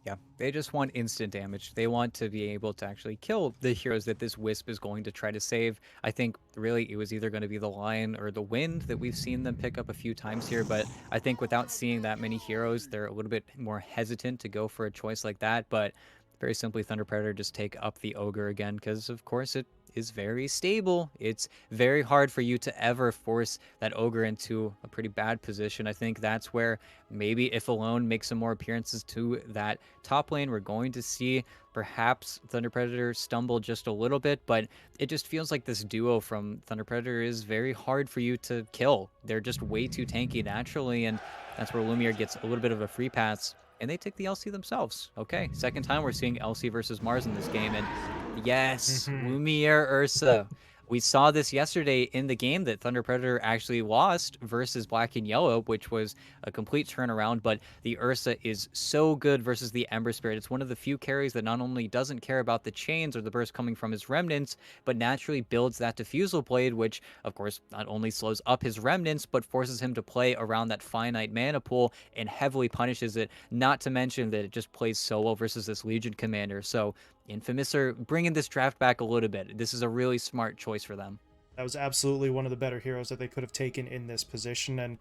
Yeah, they just want instant damage. They want to be able to actually kill the heroes that this Wisp is going to try to save. I think really it was either going to be the Lion or the Wind that we've seen them pick up a few times here, but I think without seeing that many heroes, they're a little bit more hesitant to go for a choice like that. But very simply, Thunder Predator just take up the Ogre again because, of course, it is very stable. It's very hard for you to ever force that Ogre into a pretty bad position. I think that's where maybe if Alone makes some more appearances to that top lane, we're going to see perhaps Thunder Predator stumble just a little bit, but it just feels like this duo from Thunder Predator is very hard for you to kill. They're just way too tanky naturally, and that's where Lumiere gets a little bit of a free pass. And they take the LC themselves. Okay, second time we're seeing LC versus Mars in this game, and yes, Hmm. Lumiere Ursa. We saw this yesterday in the game that Thunder Predator actually lost versus Black and Yellow, which was a complete turnaround. But the Ursa is so good versus the Ember Spirit. It's one of the few carries that not only doesn't care about the chains or the burst coming from his remnants, but naturally builds that Diffusal Blade, which, of course, not only slows up his remnants, but forces him to play around that finite mana pool and heavily punishes it. Not to mention that it just plays so well versus this Legion commander. So Infamous are bringing this draft back a little bit. This is a really smart choice for them. That was absolutely one of the better heroes that they could have taken in this position. And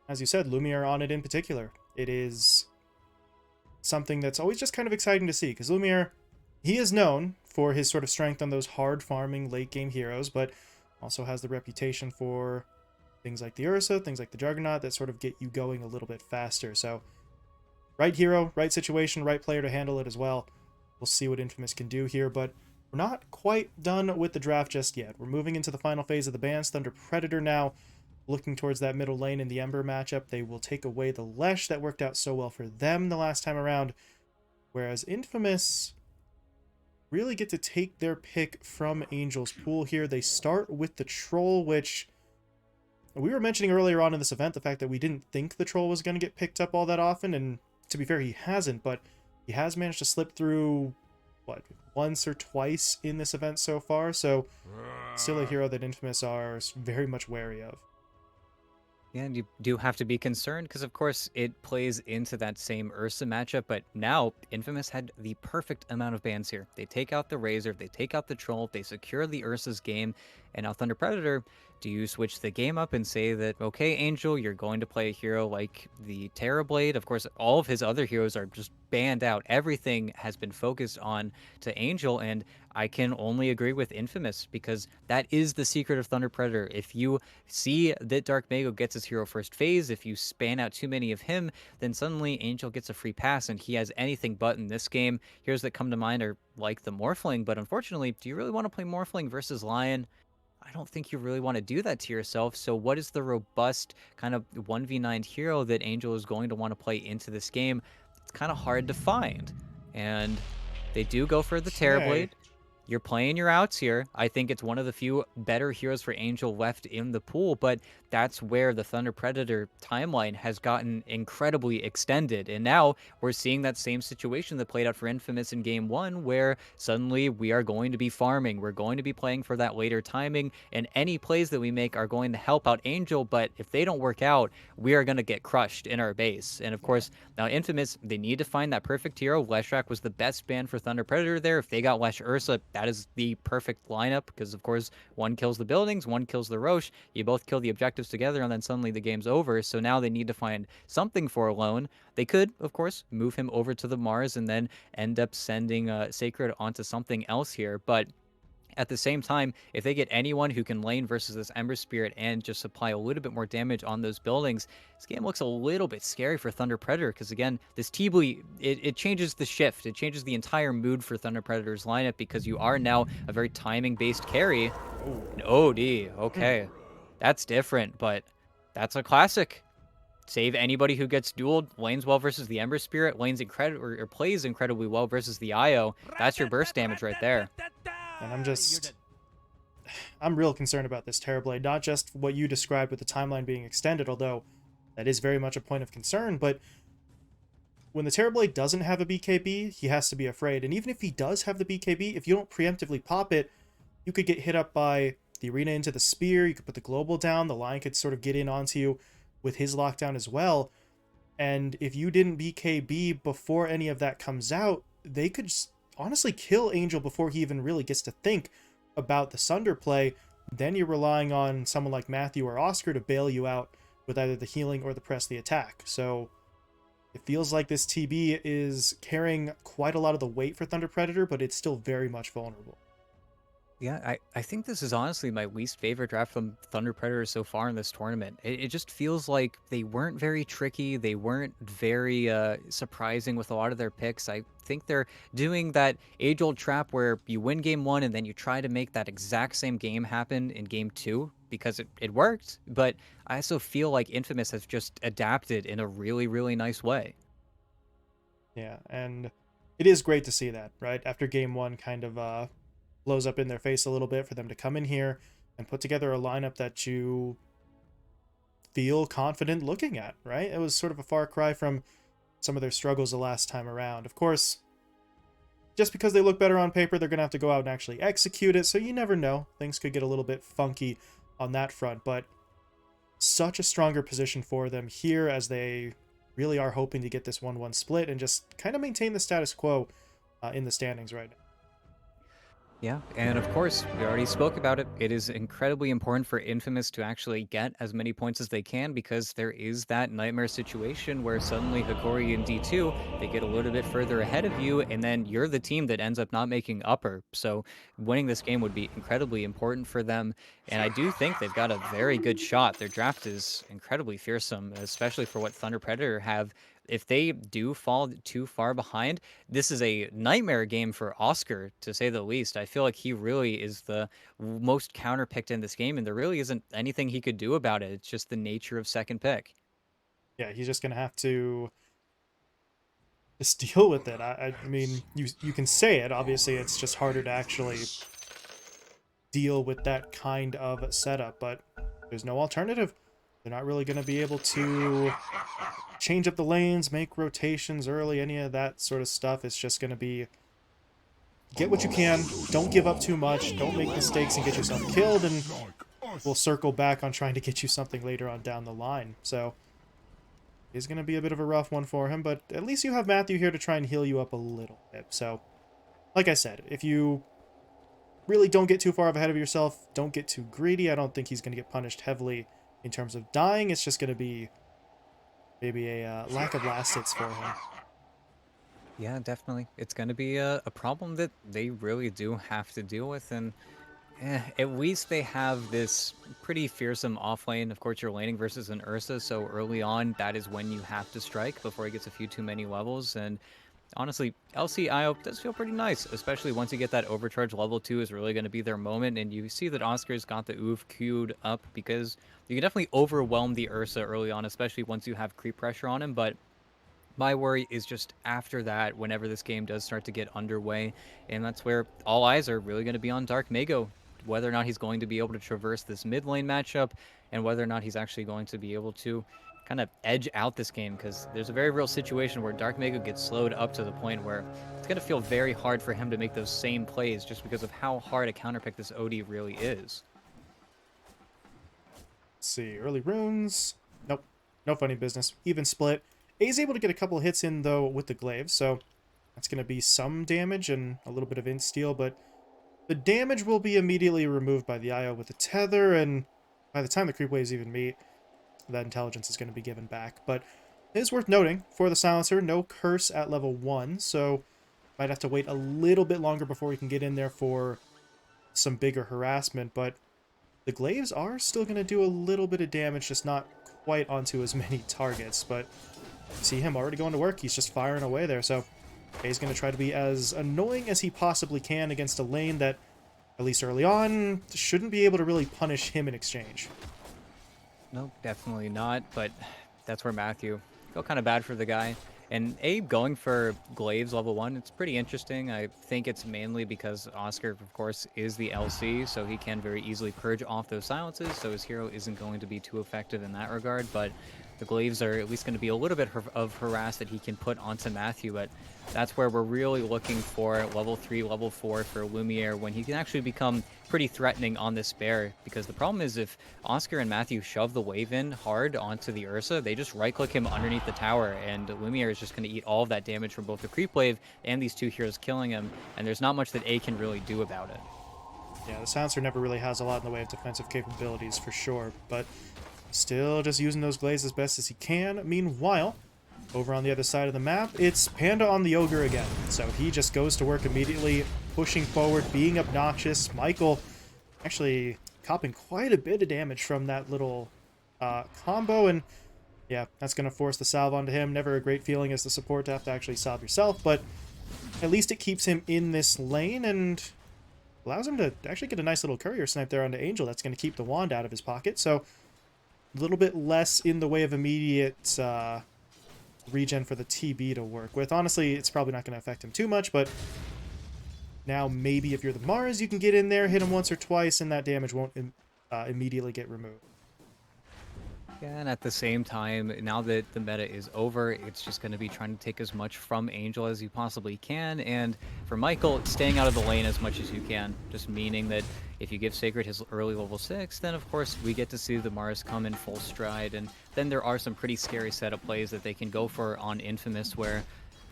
as you said, Lumiere on it in particular. It is something that's always just kind of exciting to see because Lumiere, he is known for his sort of strength on those hard farming late game heroes, but also has the reputation for things like the Ursa, things like the Juggernaut that sort of get you going a little bit faster. So, right hero, right situation, right player to handle it as well. We'll see what Infamous can do here, but we're not quite done with the draft just yet. We're moving into the final phase of the bans. Thunder Predator now looking towards that middle lane in the Ember matchup. They will take away the Lesh that worked out so well for them the last time around, whereas Infamous really get to take their pick from Angel's Pool here. They start with the Troll, which we were mentioning earlier on in this event, the fact that we didn't think the Troll was going to get picked up all that often, and to be fair, he hasn't, but he has managed to slip through, what, once or twice in this event so far, so still a hero that Infamous are very much wary of. Yeah, and you do have to be concerned because, of course, it plays into that same Ursa matchup. But now, Infamous had the perfect amount of bans here. They take out the Razor, they take out the Troll, they secure the Ursa's game, and now Thunder Predator. Do you switch the game up and say that, okay, Angel, you're going to play a hero like the Terrorblade? Of course, all of his other heroes are just banned out. Everything has been focused on to Angel, and I can only agree with Infamous because that is the secret of Thunder Predator. If you see that Dark Mago gets his hero first phase, if you span out too many of him, then suddenly Angel gets a free pass and he has anything but in this game. Heroes that come to mind are like the Morphling, but unfortunately, do you really want to play Morphling versus Lion? I don't think you really want to do that to yourself. So what is the robust kind of 1v9 hero that Angel is going to want to play into this game? It's kind of hard to find. And they do go for the Okay. Terrorblade. You're playing your outs here. I think it's one of the few better heroes for Angel left in the pool, but that's where the Thunder Predator timeline has gotten incredibly extended. And now we're seeing that same situation that played out for Infamous in game one, where suddenly we are going to be farming. We're going to be playing for that later timing, and any plays that we make are going to help out Angel, but if they don't work out, we are going to get crushed in our base. And of Yeah. course, now Infamous, they need to find that perfect hero. Leshrac was the best ban for Thunder Predator there. If they got Lesh Ursa, that is the perfect lineup because, of course, one kills the buildings, one kills the Roche. You both kill the objectives together, and then suddenly the game's over. So now they need to find something for Alone. They could, of course, move him over to the Mars and then end up sending Sacred onto something else here. But at the same time, if they get anyone who can lane versus this Ember Spirit and just supply a little bit more damage on those buildings, this game looks a little bit scary for Thunder Predator because, again, this T-Blee, it changes the shift. It changes the entire mood for Thunder Predator's lineup because you are now a very timing-based carry. Oh. An OD, Hmm. okay. That's different, but that's a classic. Save anybody who gets dueled, lanes well versus the Ember Spirit, lanes or plays incredibly well versus the IO. That's your burst damage right there. And You're dead. I'm real concerned about this Terrorblade, not just what you described with the timeline being extended, although that is very much a point of concern, but when the Terrorblade doesn't have a BKB, he has to be afraid. And even if he does have the BKB, if you don't preemptively pop it, you could get hit up by the Arena into the Spear, you could put the Global down, the Lion could sort of get in onto you with his lockdown as well. And if you didn't BKB before any of that comes out, they could just honestly kill Angel before he even really gets to think about the Sunder play. Then you're relying on someone like Matthew or Oscar to bail you out with either the healing or the press the attack. So it feels like this TB is carrying quite a lot of the weight for Thunder Predator, but it's still very much vulnerable. Yeah, I think this is honestly my least favorite draft from Thunder Predators so far in this tournament. It just feels like they weren't very tricky. They weren't very surprising with a lot of their picks. I think they're doing that age-old trap where you win game one and then you try to make that exact same game happen in game two because it worked. But I also feel like Infamous has just adapted in a really, really nice way. Yeah, and it is great to see that, right? After game one kind of blows up in their face a little bit, for them to come in here and put together a lineup that you feel confident looking at, right? It was sort of a far cry from some of their struggles the last time around. Of course, just because they look better on paper, they're going to have to go out and actually execute it, so you never know. Things could get a little bit funky on that front, but such a stronger position for them here as they really are hoping to get this 1-1 split and just kind of maintain the status quo in the standings right now. Yeah, and of course, we already spoke about it. It is incredibly important for Infamous to actually get as many points as they can because there is that nightmare situation where suddenly Hikori and D2, they get a little bit further ahead of you, and then you're the team that ends up not making upper. So winning this game would be incredibly important for them. And I do think they've got a very good shot. Their draft is incredibly fearsome, especially for what Thunder Predator have. If they do fall too far behind, this is a nightmare game for Oscar, to say the least. I feel like he really is the most counterpicked in this game, and there really isn't anything he could do about it. It's just the nature of second pick. Yeah, he's just going to have to just deal with it. I mean, you can say it. Obviously, it's just harder to actually deal with that kind of setup, but there's no alternative. They're not really going to be able to change up the lanes, make rotations early, any of that sort of stuff. It's just going to be get what you can, don't give up too much, don't make mistakes and get yourself killed, and we'll circle back on trying to get you something later on down the line. So it's going to be a bit of a rough one for him, but at least you have Matthew here to try and heal you up a little bit. So, like I said, if you really don't get too far ahead of yourself, don't get too greedy, I don't think he's going to get punished heavily in terms of dying. It's just going to be maybe a lack of last hits for him. Yeah, definitely. It's going to be a problem that they really do have to deal with, and at least they have this pretty fearsome off lane. Of course, you're laning versus an Ursa, so early on, that is when you have to strike before he gets a few too many levels, and honestly, LCIO does feel pretty nice, especially once you get that overcharge level 2 is really going to be their moment, and you see that Oscar's got the OOF queued up because you can definitely overwhelm the Ursa early on, especially once you have creep pressure on him, but my worry is just after that, whenever this game does start to get underway, and that's where all eyes are really going to be on Dark Mago, whether or not he's going to be able to traverse this mid lane matchup, and whether or not he's actually going to be able to kind of edge out this game, because there's a very real situation where Dark Mago gets slowed up to the point where it's going to feel very hard for him to make those same plays just because of how hard a counterpick this OD really is. Let's see, early runes. Nope, no funny business. Even split. A's able to get a couple hits in, though, with the glaive, so that's going to be some damage and a little bit of insta-steal, but the damage will be immediately removed by the IO with the tether, and by the time the creep waves even meet, that intelligence is going to be given back. But it is worth noting, for the silencer, no curse at level 1, so might have to wait a little bit longer before we can get in there for some bigger harassment, but the glaives are still going to do a little bit of damage, just not quite onto as many targets, but see him already going to work. He's just firing away there, so he's going to try to be as annoying as he possibly can against a lane that, at least early on, shouldn't be able to really punish him in exchange. No, definitely not, but that's where Matthew, I feel kind of bad for the guy. And Abe going for Glaives level 1, it's pretty interesting. I think it's mainly because Oscar, of course, is the LC, so he can very easily purge off those silences, so his hero isn't going to be too effective in that regard. But the glaives are at least going to be a little bit of harass that he can put onto Matthew, but that's where we're really looking for level 3, level 4 for Lumiere when he can actually become pretty threatening on this bear. Because the problem is if Oscar and Matthew shove the wave in hard onto the Ursa, they just right-click him underneath the tower, and Lumiere is just going to eat all of that damage from both the creep wave and these two heroes killing him, and there's not much that A can really do about it. Yeah, the Silencer never really has a lot in the way of defensive capabilities for sure, but still just using those glaives as best as he can. Meanwhile, over on the other side of the map, it's Panda on the Ogre again. So he just goes to work immediately, pushing forward, being obnoxious. Michael actually copping quite a bit of damage from that little combo, and yeah, that's going to force the salve onto him. Never a great feeling as the support to have to actually salve yourself, but at least it keeps him in this lane and allows him to actually get a nice little courier snipe there onto Angel. That's going to keep the wand out of his pocket, so a little bit less in the way of immediate regen for the TB to work with. Honestly, it's probably not going to affect him too much, but now maybe if you're the Mars, you can get in there, hit him once or twice, and that damage won't immediately get removed. Yeah, and at the same time, now that the meta is over, it's just going to be trying to take as much from Angel as you possibly can, and for Michael, staying out of the lane as much as you can, just meaning that if you give Sacred his early level 6, then of course we get to see the Mars come in full stride, and then there are some pretty scary setup plays that they can go for on Infamous where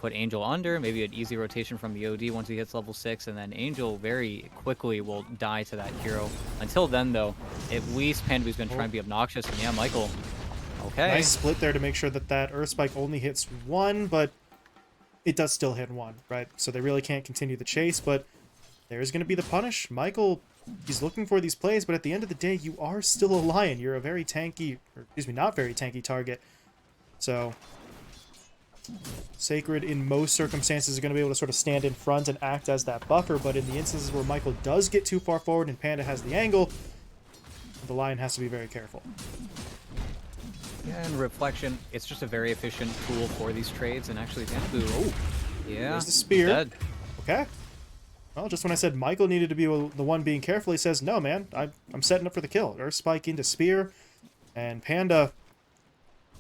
put Angel under, maybe an easy rotation from the OD once he hits level 6, and then Angel very quickly will die to that hero. Until then, though, at least Panda's going to try and be obnoxious, and yeah, Michael, okay. Nice split there to make sure that that Earth Spike only hits one, but it does still hit one, right? So they really can't continue the chase, but there's going to be the punish. Michael, he's looking for these plays, but at the end of the day, you are still a Lion. You're a very tanky, or excuse me, not very tanky target. So Sacred, in most circumstances, is going to be able to sort of stand in front and act as that buffer, but in the instances where Michael does get too far forward and Panda has the angle, the Lion has to be very careful. Yeah, and Reflection, it's just a very efficient tool for these trades, and actually Bamboo, oh, yeah, there's the spear. dead. Okay. Well, just when I said Michael needed to be the one being careful, he says, no, man, I'm setting up for the kill. Earth Spike into spear, and Panda,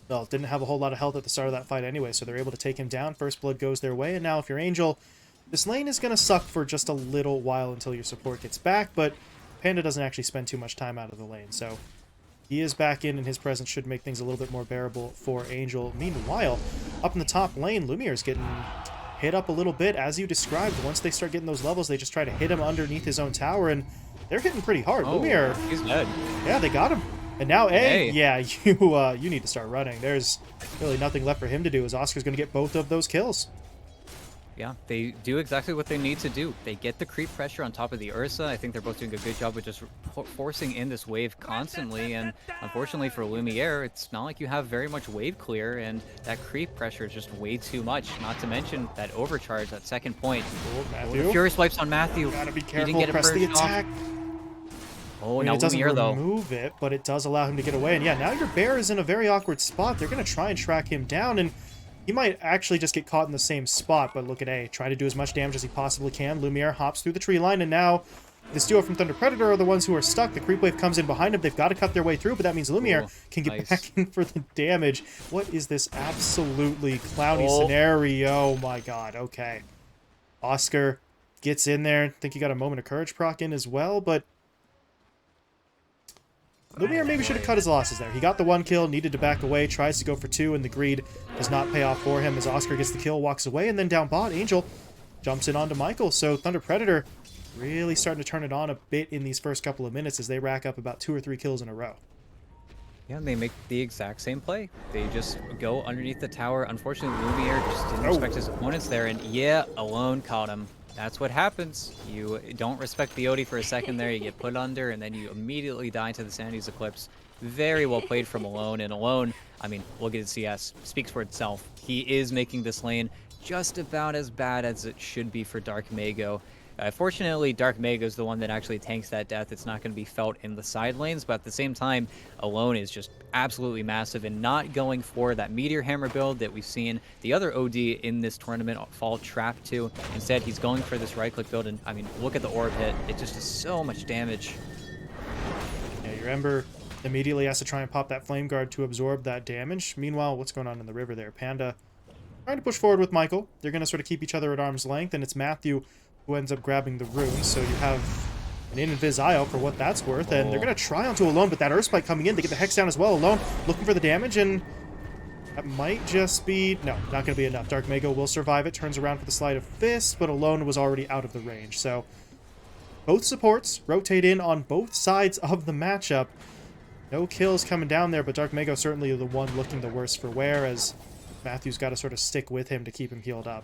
well, didn't have a whole lot of health at the start of that fight anyway, so they're able to take him down. First blood goes their way, and now if you're Angel, this lane is going to suck for just a little while until your support gets back, but Panda doesn't actually spend too much time out of the lane, so he is back in, and his presence should make things a little bit more bearable for Angel. Meanwhile, up in the top lane, Lumiere's getting hit up a little bit, as you described. Once they start getting those levels, they just try to hit him underneath his own tower, and they're hitting pretty hard. Oh, Lumiere, he's dead. yeah, they got him. And now, Hey. yeah, you need to start running. There's really nothing left for him to do, as Oscar's going to get both of those kills. Yeah, they do exactly what they need to do. They get the creep pressure on top of the Ursa. I think they're both doing a good job with just forcing in this wave constantly, and unfortunately for Lumiere, it's not like you have very much wave clear, and that creep pressure is just way too much. Not to mention that overcharge, that second point. Oh, Oh, Matthew. the Fury swipes on Matthew. Gotta be He careful, didn't get it press the first off. attack. Oh, I mean, now it doesn't Lumiere, though. remove it, but it does allow him to get away. And yeah, now your bear is in a very awkward spot. They're going to try and track him down, and he might actually just get caught in the same spot. But look at A, try to do as much damage as he possibly can. Lumiere hops through the tree line, and now this duo from Thunder Predator are the ones who are stuck. The creep wave comes in behind him. They've got to cut their way through, but that means Lumiere can get nice. back in for the damage. What is this absolutely clowny Oh. scenario? Oh my god, okay. Oscar gets in there. I think he got a moment of courage proc in as well, but Lumiere maybe should have cut his losses there. He got the one kill, needed to back away, tries to go for two, and the greed does not pay off for him as Oscar gets the kill, walks away, and then down bot, Angel jumps in onto Michael. So Thunder Predator really starting to turn it on a bit in these first couple of minutes as they rack up about 2 or 3 kills in a row. Yeah, and they make the exact same play. They just go underneath the tower. Unfortunately, Lumiere just didn't respect his opponents there, and yeah, Alone caught him. That's what happens. You don't respect the OD for a second there, you get put under, and then you immediately die to the Sanity's Eclipse. Very well played from Alone, and Alone, I mean, look at his CS, speaks for itself. He is making this lane just about as bad as it should be for Dark Mago. Fortunately, Dark Mago is the one that actually tanks that death. It's not going to be felt in the side lanes, but at the same time, Alone is just absolutely massive and not going for that Meteor Hammer build that we've seen the other OD in this tournament fall trap to. Instead, he's going for this right-click build, and I mean, look at the orb hit. It just does so much damage. Yeah, your Ember Immediately has to try and pop that Flame Guard to absorb that damage. Meanwhile, what's going on in the river there? Panda trying to push forward with Michael. They're going to sort of keep each other at arm's length, and it's Matthew who ends up grabbing the runes. So you have an Invis Isle for what that's worth, and they're going to try onto Alone, but that Earth Spike coming in, they get the Hex down as well. Alone looking for the damage, and that might just be... No, not going to be enough. Dark Mago will survive it, turns around for the Sleight of Fist, but Alone was already out of the range. So both supports rotate in on both sides of the matchup. No kills coming down there, but Dark Mago certainly the one looking the worst for wear, as Matthew's got to sort of stick with him to keep him healed up.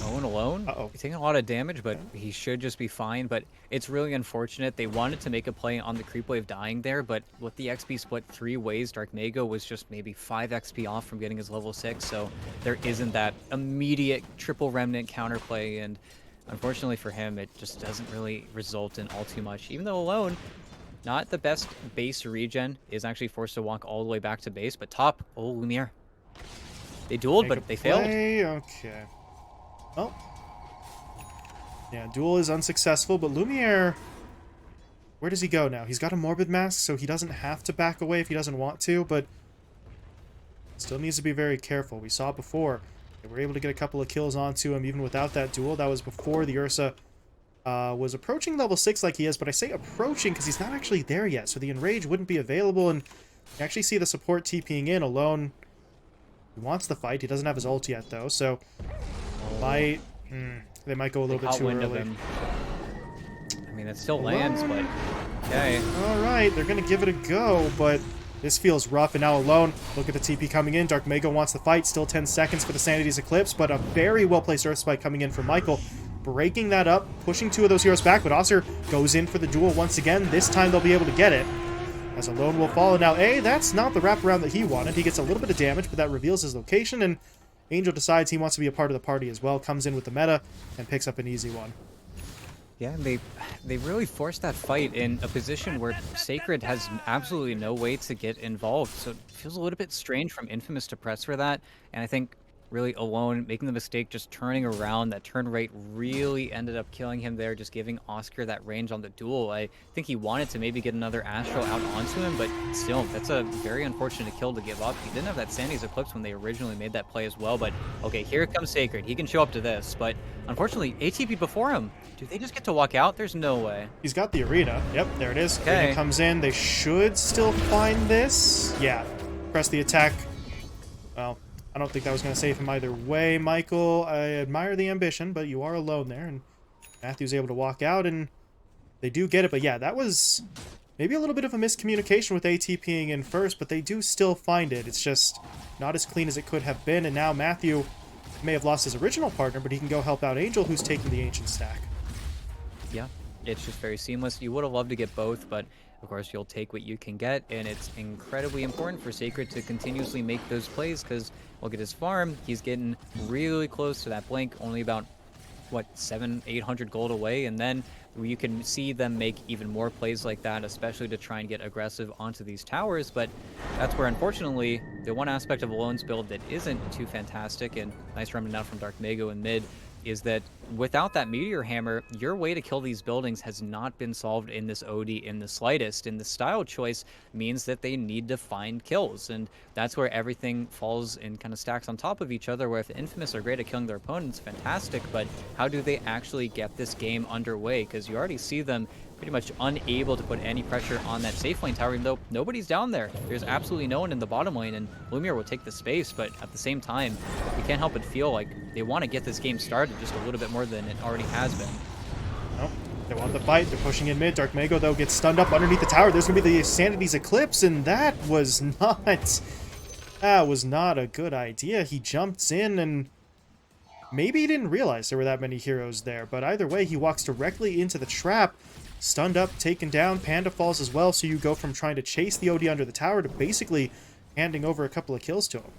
Owen alone. Uh-oh. He's taking a lot of damage, but he should just be fine. But it's really unfortunate. They wanted to make a play on the creep wave dying there, but with the XP split 3 ways, Dark Mago was just maybe 5 XP off from getting his level 6, so there isn't that immediate triple remnant counterplay, and unfortunately for him, it just doesn't really result in all too much. Even though Alone, not the best base regen, is actually forced to walk all the way back to base, but top, oh, Lumiere. They dueled, but they failed. Okay. Oh. Yeah, duel is unsuccessful, but Lumiere... Where does he go now? He's got a Morbid Mask, so he doesn't have to back away if he doesn't want to, but still needs to be very careful. We saw it before. They were able to get a couple of kills onto him even without that duel. That was before the Ursa was approaching level 6 like he is, but I say approaching because he's not actually there yet, so the Enrage wouldn't be available, and you actually see the support TPing in. Alone. He wants the fight. He doesn't have his ult yet, though, so they might go a little bit too early. I mean, it still lands, but okay. Alright, they're going to give it a go, but this feels rough, and now Alone, look at the TP coming in. Dark Mago wants the fight. Still 10 seconds for the Sanity's Eclipse, but a very well-placed Earth Spike coming in from Michael. Breaking that up, pushing 2 of those heroes back, but Osir goes in for the duel once again. This time they'll be able to get it, as Alone will fall. And now, that's not the wraparound that he wanted. He gets a little bit of damage, but that reveals his location, and Angel decides he wants to be a part of the party as well, comes in with the meta, and picks up an easy one. Yeah, they really forced that fight in a position where Sacred has absolutely no way to get involved, so it feels a little bit strange from Infamous to press for that, and I think really Alone making the mistake just turning around. That turn rate really ended up killing him there, just giving Oscar that range on the duel. I think he wanted to maybe get another Astral out onto him, but still, that's a very unfortunate kill to give up. He didn't have that Sanity's Eclipse when they originally made that play as well, but okay, here comes Sacred. He can show up to this, but unfortunately, ATP before him. Do they just get to walk out? There's no way. He's got the Arena. Yep, there it is. Okay. Arena comes in. They should still find this. Yeah. Press the attack. Well, I don't think that was going to save him either way, Michael. I admire the ambition, but you are alone there, and Matthew's able to walk out, and they do get it. But yeah, that was maybe a little bit of a miscommunication with ATPing in first, but they do still find it. It's just not as clean as it could have been, and now Matthew may have lost his original partner, but he can go help out Angel, who's taking the Ancient stack. Yeah, it's just very seamless. You would have loved to get both, but of course you'll take what you can get, and it's incredibly important for Sacred to continuously make those plays, because look at his farm. He's getting really close to that blink, only about, what, 700-800 gold away, and then you can see them make even more plays like that, especially to try and get aggressive onto these towers. But that's where, unfortunately, the one aspect of Alone's build that isn't too fantastic, and nice remnant out from Dark Mago in mid, is that without that Meteor Hammer, your way to kill these buildings has not been solved in this OD in the slightest, and the style choice means that they need to find kills, and that's where everything falls and kind of stacks on top of each other, where if the Infamous are great at killing their opponents, fantastic, but how do they actually get this game underway? Because you already see them pretty much unable to put any pressure on that safe lane tower, even though nobody's down there. There's absolutely no one in the bottom lane, and Lumiere will take the space, but at the same time, you can't help but feel like they want to get this game started just a little bit more than it already has been. Nope. They want the fight. They're pushing in mid. Dark Mago, though, gets stunned up underneath the tower. There's going to be the Sanity's Eclipse, and that was not a good idea. He jumps in, and maybe he didn't realize there were that many heroes there, but either way, he walks directly into the trap. Stunned up, taken down, Panda falls as well, so you go from trying to chase the OD under the tower to basically handing over a couple of kills to him.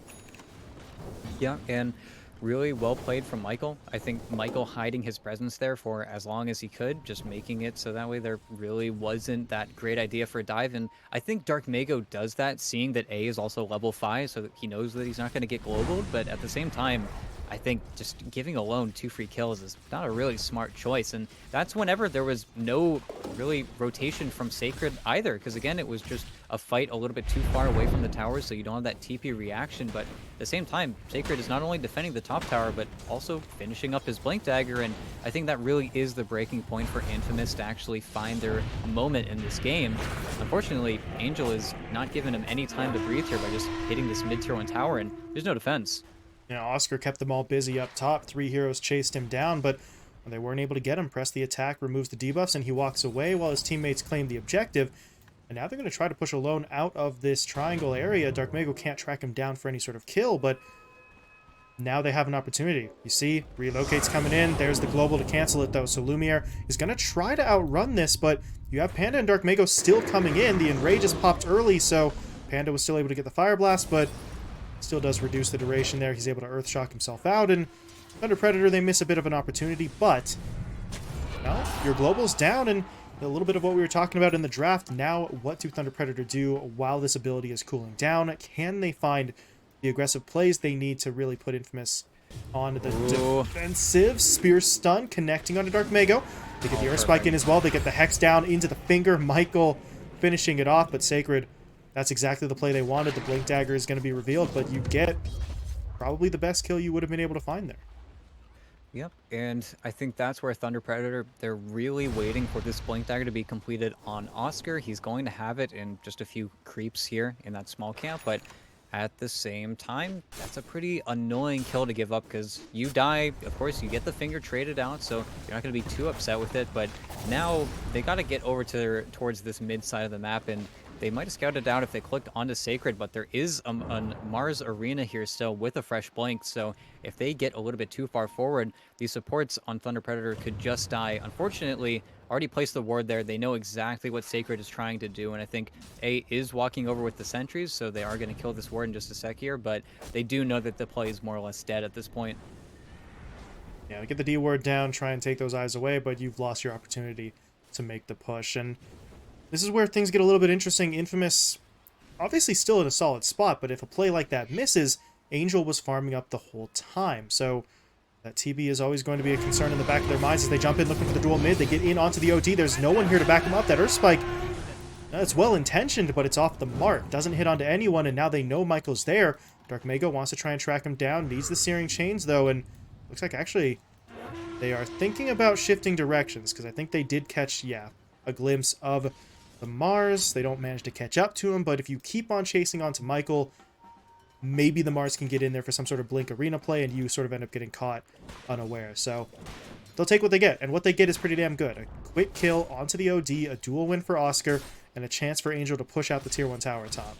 Yeah, and really well played from Michael. I think Michael hiding his presence there for as long as he could, just making it so that way there really wasn't that great idea for a dive. And I think Dark Mago does that, seeing that A is also level 5, so that he knows that he's not going to get globaled, but at the same time, I think just giving alone 2 free kills is not a really smart choice, and that's whenever there was no really rotation from Sacred either, because again, it was just a fight a little bit too far away from the towers, so you don't have that TP reaction, but at the same time, Sacred is not only defending the top tower, but also finishing up his Blink Dagger, and I think that really is the breaking point for Infamous to actually find their moment in this game. Unfortunately, Angel is not giving him any time to breathe here by just hitting this mid-tier 1 tower, and there's no defense. You know, Oscar kept them all busy up top. 3 heroes chased him down, but when they weren't able to get him, press the attack, removes the debuffs, and he walks away while his teammates claim the objective. And now they're going to try to push Alone out of this triangle area. Dark Mago can't track him down for any sort of kill, but now they have an opportunity. You see, Relocate's coming in. There's the global to cancel it, though. So Lumiere is going to try to outrun this, but you have Panda and Dark Mago still coming in. The Enrage is popped early, so Panda was still able to get the Fire Blast, but still does reduce the duration there. He's able to Earthshock himself out, and Thunder Predator, they miss a bit of an opportunity, but well, your global's down, and a little bit of what we were talking about in the draft. Now, what do Thunder Predator do while this ability is cooling down? Can they find the aggressive plays they need to really put Infamous on the defensive? Spear stun connecting onto Dark Mago. They get the Earth Spike in as well. They get the Hex down into the finger. Michael finishing it off, but Sacred, that's exactly the play they wanted. The Blink Dagger is going to be revealed, but you get probably the best kill you would have been able to find there. Yep, and I think that's where Thunder Predator, they're really waiting for this Blink Dagger to be completed on Oscar. He's going to have it in just a few creeps here in that small camp, but at the same time, that's a pretty annoying kill to give up because you die. Of course, you get the finger traded out, so you're not going to be too upset with it, but now they got to get over to towards this mid side of the map, and they might have scouted out if they clicked onto Sacred, but there is a Mars Arena here still with a fresh blink, so if they get a little bit too far forward, these supports on Thunder Predator could just die. Unfortunately, already placed the ward there. They know exactly what Sacred is trying to do, and I think A is walking over with the sentries, so they are going to kill this ward in just a sec here, but they do know that the play is more or less dead at this point. Yeah, get the D ward down, try and take those eyes away, but you've lost your opportunity to make the push, and this is where things get a little bit interesting. Infamous, obviously still in a solid spot, but if a play like that misses, Angel was farming up the whole time. So that TB is always going to be a concern in the back of their minds as they jump in looking for the dual mid. They get in onto the OD. There's no one here to back them up. That Earth Spike, it's well-intentioned, but it's off the mark. Doesn't hit onto anyone, and now they know Michael's there. Dark Mago wants to try and track him down. Needs the Searing Chains, though, and looks like actually they are thinking about shifting directions, because I think they did catch, yeah, a glimpse of the Mars. They don't manage to catch up to him, but if you keep on chasing onto Michael, maybe the Mars can get in there for some sort of Blink Arena play, and you sort of end up getting caught unaware. So they'll take what they get, and what they get is pretty damn good. A quick kill onto the OD, a dual win for Oscar, and a chance for Angel to push out the Tier 1 tower top.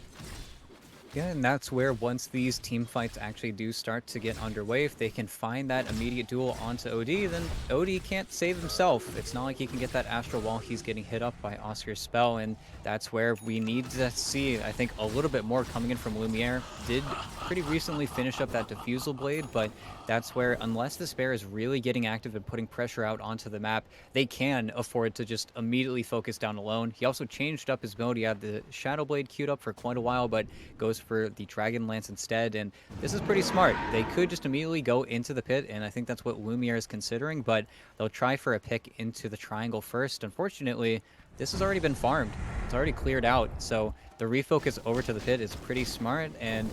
Yeah, and that's where once these team fights actually do start to get underway, if they can find that immediate duel onto OD, then OD can't save himself. It's not like he can get that Astral while he's getting hit up by Oscar's spell, and that's where we need to see, I think, a little bit more coming in from Lumiere. Did pretty recently finish up that Diffusal Blade, but that's where, unless the Spare is really getting active and putting pressure out onto the map, they can afford to just immediately focus down alone. He also changed up his mode. He had the Shadow Blade queued up for quite a while, but goes for the Dragon Lance instead, and this is pretty smart. They could just immediately go into the pit, and I think that's what Lumiere is considering, but they'll try for a pick into the triangle first. Unfortunately, this has already been farmed. It's already cleared out, so the refocus over to the pit is pretty smart, and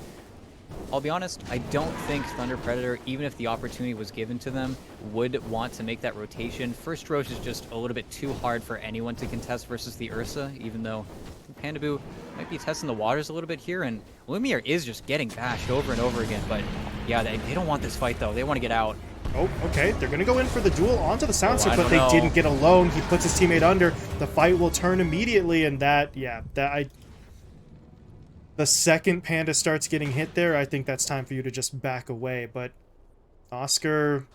I'll be honest, I don't think Thunder Predator, even if the opportunity was given to them, would want to make that rotation. First Roche is just a little bit too hard for anyone to contest versus the Ursa, even though Pandaboo might be testing the waters a little bit here, and Lumiere is just getting bashed over and over again, but yeah, they don't want this fight though. They want to get out. Oh, okay. They're going to go in for the duel onto the Soundstick, but know. they didn't get alone. He puts his teammate under. The fight will turn immediately, and that, yeah, the second Panda starts getting hit there, I think that's time for you to just back away. But Oscar,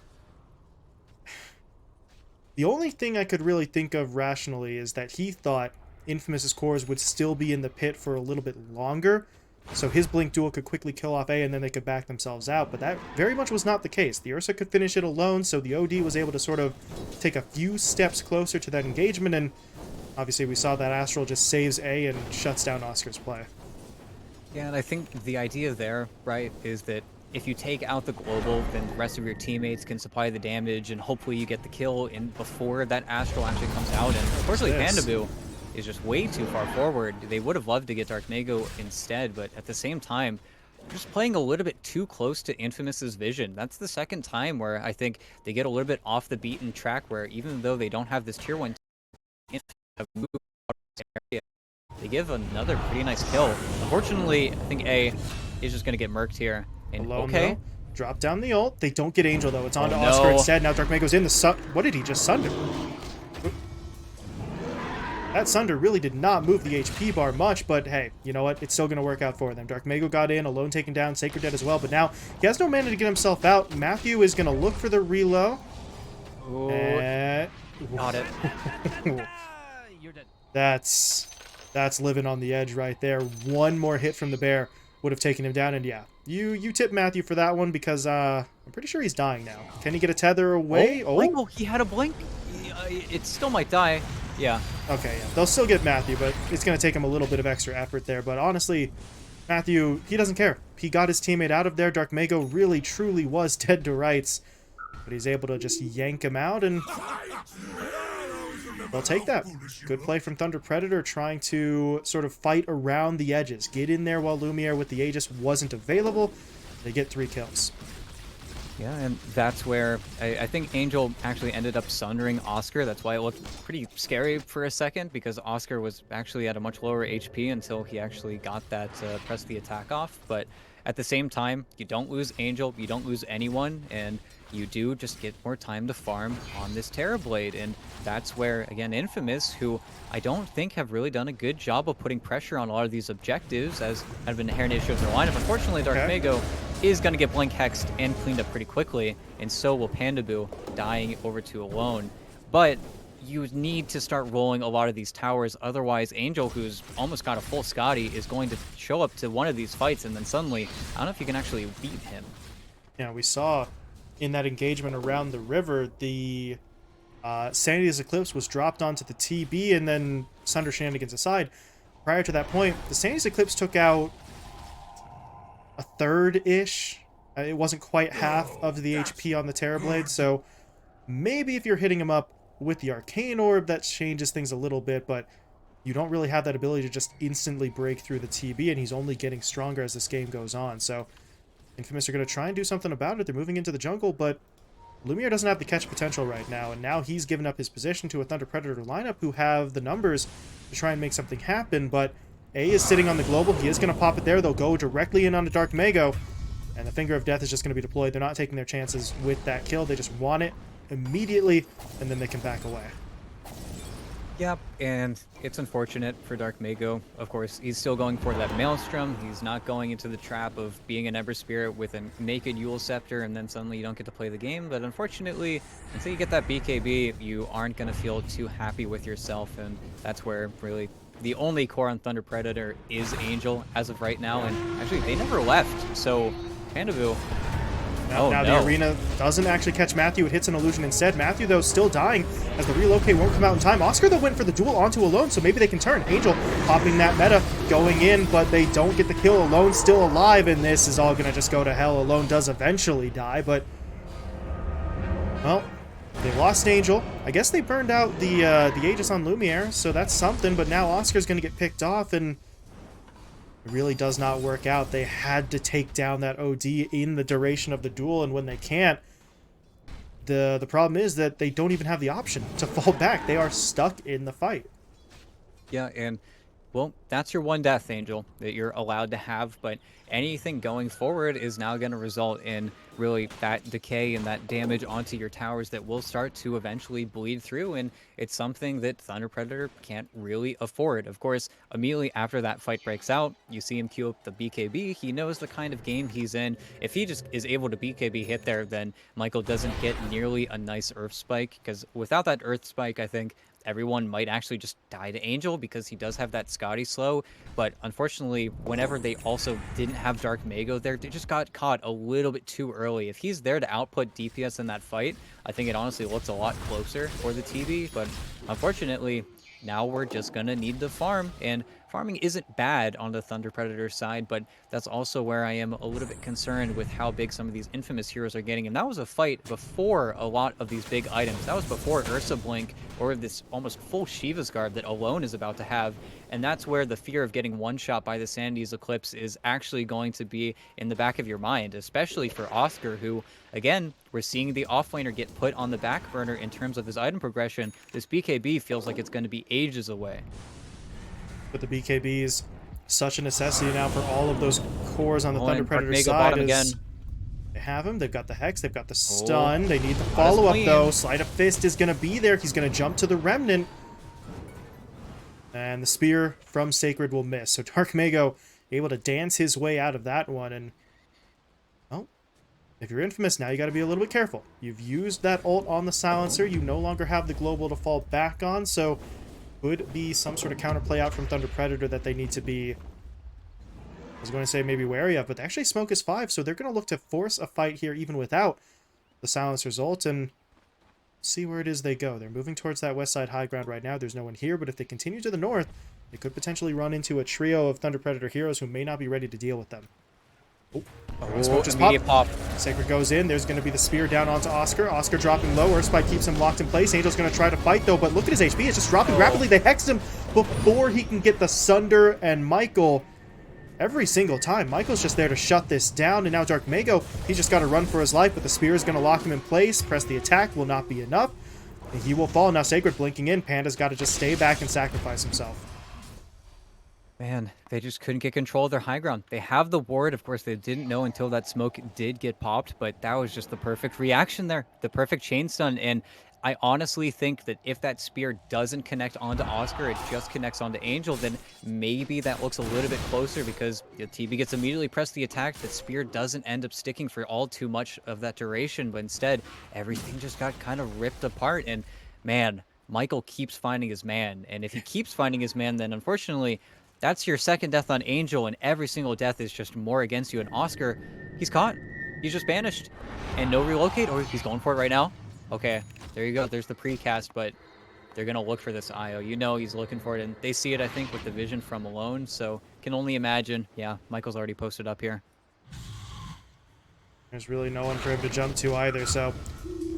the only thing I could really think of rationally is that he thought Infamous's cores would still be in the pit for a little bit longer, so his Blink duel could quickly kill off A and then they could back themselves out, but that very much was not the case. The Ursa could finish it alone, so the OD was able to sort of take a few steps closer to that engagement, and obviously we saw that Astral just saves A and shuts down Oscar's play. Yeah, and I think the idea there, right, is that if you take out the global, then the rest of your teammates can supply the damage, and hopefully you get the kill in before that Astral actually comes out. And Watch unfortunately, this. Pandaboo is just way too far forward. They would have loved to get Dark Mago instead, but at the same time, just playing a little bit too close to Infamous's vision. That's the second time where I think they get a little bit off the beaten track, where even though they don't have this tier 1 move out of this area, they give another pretty nice kill. Unfortunately, I think A is just going to get murked here. And Alone, okay. though. Drop down the ult. They don't get Angel, though. It's on Oh to Oscar no. instead. Now Dark Mago's in the sun. What did he just sunder? That Sunder really did not move the HP bar much, but hey, you know what? It's still going to work out for them. Dark Mago got in, Alone taken down, Sacred Dead as well, but now he has no mana to get himself out. Matthew is going to look for the reload. Oh, And... got it. You're dead. That's living on the edge right there. One more hit from the bear would have taken him down, and yeah, you tip Matthew for that one because I'm pretty sure he's dying now. Can he get a tether away? Oh, he had a blink. It still might die. Yeah. Okay, yeah. They'll still get Matthew, but it's going to take him a little bit of extra effort there. But honestly, Matthew, he doesn't care. He got his teammate out of there. Dark Mago really, truly was dead to rights. But he's able to just yank him out, and they'll take that. Good play from Thunder Predator, trying to sort of fight around the edges. Get in there while Lumiere with the Aegis wasn't available. They get 3 kills. Yeah, and that's where I think Angel actually ended up sundering Oscar. That's why it looked pretty scary for a second, because Oscar was actually at a much lower HP until he actually got that press the attack off. But at the same time, you don't lose Angel, you don't lose anyone, and you do just get more time to farm on this Terrorblade. And that's where, again, Infamous, who I don't think have really done a good job of putting pressure on a lot of these objectives, as kind of an inherent issue of their lineup. Unfortunately, Dark Mago is going to get blink hexed and cleaned up pretty quickly, and so will Pandaboo, dying over to Alone. But you need to start rolling a lot of these towers, otherwise Angel, who's almost got a full Scotty, is going to show up to one of these fights, and then suddenly, I don't know if you can actually beat him. Yeah, we saw in that engagement around the river, the Sanity's Eclipse was dropped onto the TB, and then Sunder Shenanigans aside. Prior to that point, the Sanity's Eclipse took out a third-ish. It wasn't quite half of the HP on the Terrorblade, so maybe if you're hitting him up with the Arcane Orb, that changes things a little bit, but you don't really have that ability to just instantly break through the TB, and he's only getting stronger as this game goes on. So Infamous are going to try and do something about it. They're moving into the jungle, but Lumiere doesn't have the catch potential right now, and now he's given up his position to a Thunder Predator lineup who have the numbers to try and make something happen, but A is sitting on the global. He is going to pop it there. They'll go directly in on the Dark Mago, and the Finger of Death is just going to be deployed. They're not taking their chances with that kill. They just want it immediately, and then they can back away. Yep, and it's unfortunate for Dark Mago. Of course, he's still going for that Maelstrom. He's not going into the trap of being an Ember Spirit with a naked Yule Scepter, and then suddenly you don't get to play the game. But unfortunately, until you get that BKB, you aren't going to feel too happy with yourself, and that's where really the only core on Thunder Predator is Angel as of right now. And actually, they never left, so Pandaboo. Now the arena doesn't actually catch Matthew. It hits an illusion instead. Matthew, though, still dying as the relocate won't come out in time. Oscar, though, went for the duel onto Alone, so maybe they can turn. Angel popping that meta, going in, but they don't get the kill. Alone still alive, and this is all going to just go to hell. Alone does eventually die, but, well, they lost Angel. I guess they burned out the Aegis on Lumiere, so that's something, but now Oscar's going to get picked off, and it really does not work out. They had to take down that OD in the duration of the duel, and when they can't, the problem is that they don't even have the option to fall back. They are stuck in the fight. Yeah, and well, that's your one death, Angel, that you're allowed to have, but anything going forward is now going to result in really that decay and that damage onto your towers that will start to eventually bleed through, and it's something that Thunder Predator can't really afford. Of course, immediately after that fight breaks out, you see him queue up the BKB. He knows the kind of game he's in. If he just is able to BKB hit there, then Michael doesn't get nearly a nice Earth Spike, because without that Earth Spike, I think everyone might actually just die to Angel because he does have that Scotty slow. But unfortunately, whenever they also didn't have Dark Mago there, they just got caught a little bit too early. If he's there to output DPS in that fight, I think it honestly looks a lot closer for the TB. But unfortunately, now we're just going to need the farm. And farming isn't bad on the Thunder Predator side, but that's also where I am a little bit concerned with how big some of these infamous heroes are getting. And that was a fight before a lot of these big items. That was before Ursa Blink or this almost full Shiva's Guard that Alone is about to have. And that's where the fear of getting one-shot by the Sandy's Eclipse is actually going to be in the back of your mind, especially for Oscar, who, again, we're seeing the offlaner get put on the back burner in terms of his item progression. This BKB feels like it's going to be ages away. But the BKB is such a necessity now for all of those cores on the Thunder Predator Mega side. bottom again. They have him. They've got the Hex. They've got the stun. They need the Not as follow-up, clean. though. Sleight of Fist is going to be there. He's going to jump to the Remnant. And the Spear from Sacred will miss. So Dark Mago able to dance his way out of that one. And, well, if you're Infamous now, you got to be a little bit careful. You've used that ult on the Silencer. You no longer have the Global to fall back on. So could be some sort of counterplay out from Thunder Predator that they need to be, I was going to say maybe wary of, but actually Smoke is 5, so they're going to look to force a fight here even without the Silencer's ult, and see where it is they go. They're moving towards that west side high ground right now. There's no one here, but if they continue to the north, they could potentially run into a trio of Thunder Predator heroes who may not be ready to deal with them. Smoke just Immediate popped. pop. Sacred goes in. There's going to be the spear down onto Oscar. Oscar dropping low. Earthspike keeps him locked in place. Angel's going to try to fight, though, but look at his HP. It's just dropping rapidly. They hexed him before he can get the Sunder and Michael every single time. Michael's just there to shut this down, and now Dark Mago, he's just got to run for his life, but the spear is going to lock him in place. Press the attack will not be enough, and he will fall. Now Sacred blinking in. Panda's got to just stay back and sacrifice himself. Man, they just couldn't get control of their high ground. They have the ward. Of course, they didn't know until that smoke did get popped, but that was just the perfect reaction there. The perfect chain stun. And I honestly think that if that spear doesn't connect onto Oscar, it just connects onto Angel, then maybe that looks a little bit closer because the TB gets immediately pressed the attack. The spear doesn't end up sticking for all too much of that duration, but instead, everything just got kind of ripped apart. And man, Michael keeps finding his man. And if he keeps finding his man, then unfortunately, that's your second death on Angel, and every single death is just more against you. And Oscar, he's caught. He's just banished. And no relocate, or he's going for it right now. Okay, there you go. There's the precast, but they're going to look for this IO. You know he's looking for it, and they see it, I think, with the vision from Alone, so can only imagine. Yeah, Michael's already posted up here. There's really no one for him to jump to either, so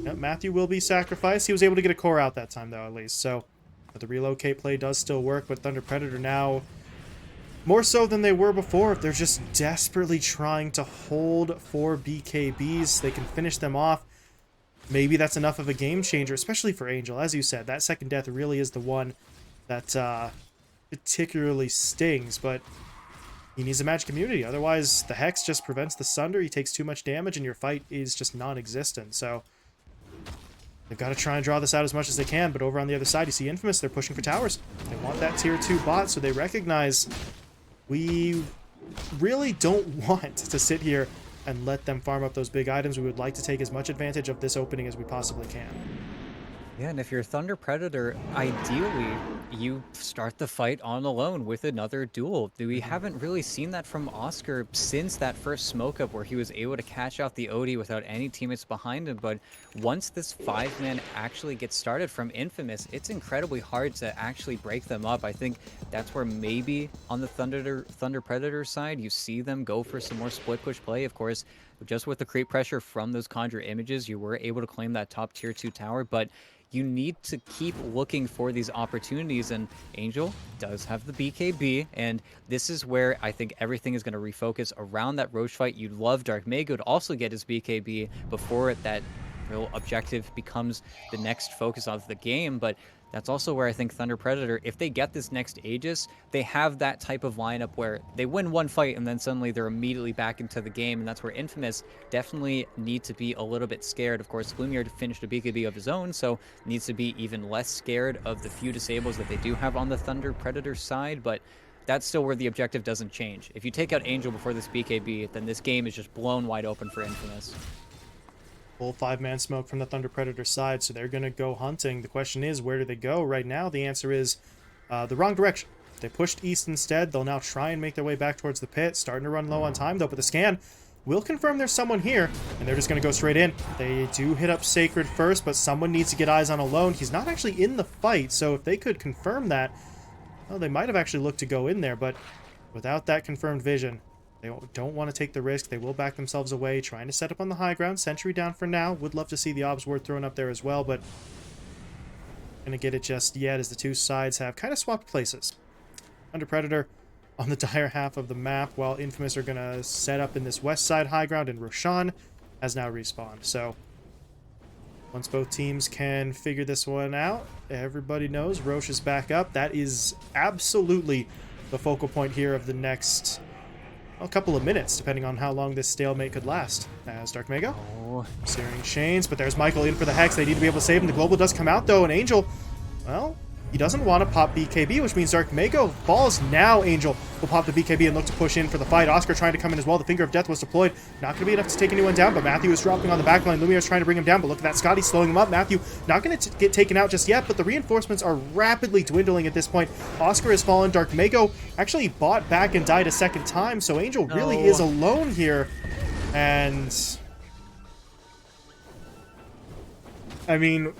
yep, Matthew will be sacrificed. He was able to get a core out that time, though, at least. So but the relocate play does still work, but Thunder Predator now, more so than they were before, they're just desperately trying to hold 4 BKBs. They can finish them off. Maybe that's enough of a game changer, especially for Angel. As you said, that second death really is the one that particularly stings, but he needs a magic immunity. Otherwise, the Hex just prevents the Sunder. He takes too much damage, and your fight is just non-existent. So they've got to try and draw this out as much as they can, but over on the other side, you see Infamous. They're pushing for towers. They want that tier 2 bot, so they recognize we really don't want to sit here and let them farm up those big items. We would like to take as much advantage of this opening as we possibly can. Yeah, and if you're Thunder Predator, ideally, you start the fight on Alone with another duel. We haven't really seen that from Oscar since that first smoke up where he was able to catch out the OD without any teammates behind him, but once this 5-man actually gets started from Infamous, it's incredibly hard to actually break them up. I think that's where maybe on the Thunder Predator side, you see them go for some more split push play. Of course, just with the creep pressure from those Conjure images, you were able to claim that top tier 2 tower, but you need to keep looking for these opportunities, and Angel does have the BKB, and this is where I think everything is going to refocus around that Roche fight. You'd love Dark Mago to also get his BKB before that real objective becomes the next focus of the game, but that's also where I think Thunder Predator, if they get this next Aegis, they have that type of lineup where they win one fight and then suddenly they're immediately back into the game, and that's where Infamous definitely need to be a little bit scared. Of course, Lumiere finished a BKB of his own, so needs to be even less scared of the few disables that they do have on the Thunder Predator side, but that's still where the objective doesn't change. If you take out Angel before this BKB, then this game is just blown wide open for Infamous. Full 5-man smoke from the Thunder Predator side, so they're going to go hunting. The question is, where do they go? Right now, the answer is the wrong direction. They pushed east instead. They'll now try and make their way back towards the pit. Starting to run low on time, though, but the scan will confirm there's someone here, and they're just going to go straight in. They do hit up Sacred first, but someone needs to get eyes on Alone. He's not actually in the fight, so if they could confirm that, Well, they might have actually looked to go in there, but without that confirmed vision, they don't want to take the risk. They will back themselves away, trying to set up on the high ground. Sentry down for now. Would love to see the Obs Ward thrown up there as well, but gonna get it just yet as the two sides have kind of swapped places. Under Predator on the dire half of the map, while Infamous are gonna set up in this west side high ground, and Roshan has now respawned. So once both teams can figure this one out, everybody knows Roche is back up. That is absolutely the focal point here of the next a couple of minutes, depending on how long this stalemate could last. As Dark Mego, Searing Chains, but there's Michael in for the Hex. They need to be able to save him. The Global does come out, though, and Angel, well, he doesn't want to pop BKB, which means Dark Mego falls. Now Angel will pop the BKB and look to push in for the fight. Oscar trying to come in as well. The Finger of Death was deployed. Not going to be enough to take anyone down, but Matthew is dropping on the back line. Lumiere's trying to bring him down, but look at that. Scotty slowing him up. Matthew not going to get taken out just yet, but the reinforcements are rapidly dwindling at this point. Oscar has fallen. Dark Mego actually bought back and died a second time, so Angel really is alone here. And I mean,